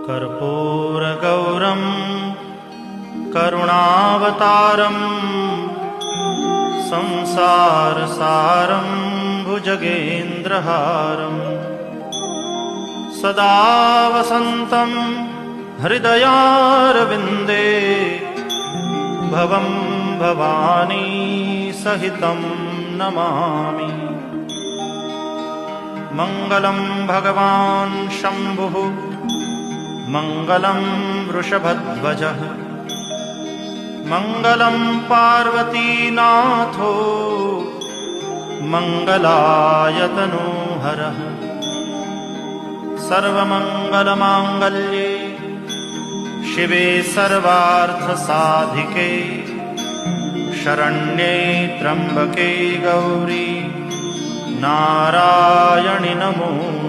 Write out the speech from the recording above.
कर्पूरगौरं करुणावतारं संसारसारं भुजगेन्द्रहारं सदा वसन्तं हृदयारविन्दे भवं भवानी सहितं नमामि। मङ्गलं भगवान् शम्भुः मङ्गलं वृषभध्वजः मङ्गलं पार्वतीनाथो मङ्गलायतनोहरः। सर्वमङ्गलमाङ्गल्ये शिवे सर्वार्थसाधिके शरण्ये त्र्यम्बके गौरी नारायणि नमोस्तुते।